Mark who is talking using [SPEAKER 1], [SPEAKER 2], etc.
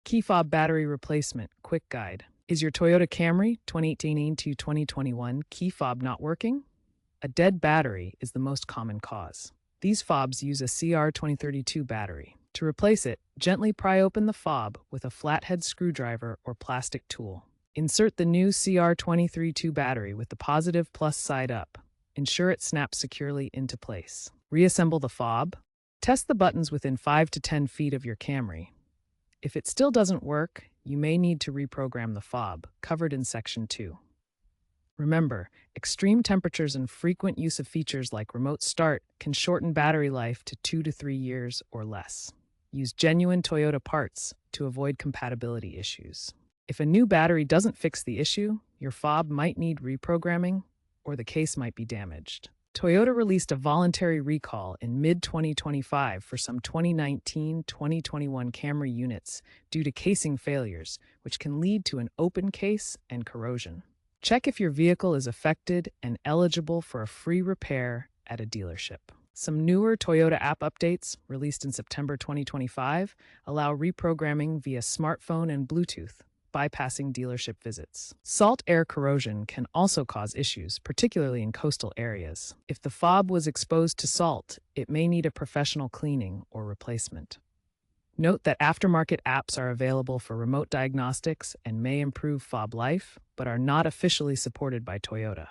[SPEAKER 1] Key fob battery replacement, quick guide. Is your Toyota Camry 2018 to 2021 key fob not working? A dead battery is the most common cause. These fobs use a CR2032 battery. To replace it, gently pry open the fob with a flathead screwdriver or plastic tool. Insert the new CR2032 battery with the positive plus side up. Ensure it snaps securely into place. Reassemble the fob. Test the buttons within 5 to 10 feet of your Camry. If it still doesn't work, you may need to reprogram the fob, covered in Section 2. Remember, extreme temperatures and frequent use of features like remote start can shorten battery life to 2 to 3 years or less. Use genuine Toyota parts to avoid compatibility issues. If a new battery doesn't fix the issue, your fob might need reprogramming or the case might be damaged. Toyota released a voluntary recall in mid-2025 for some 2019-2021 Camry units due to casing failures, which can lead to an open case and corrosion. Check if your vehicle is affected and eligible for a free repair at a dealership. Some newer Toyota app updates, released in September 2025, allow reprogramming via smartphone and Bluetooth, bypassing dealership visits. Salt air corrosion can also cause issues, particularly in coastal areas. If the fob was exposed to salt, it may need a professional cleaning or replacement. Note that aftermarket apps are available for remote diagnostics and may improve fob life, but are not officially supported by Toyota.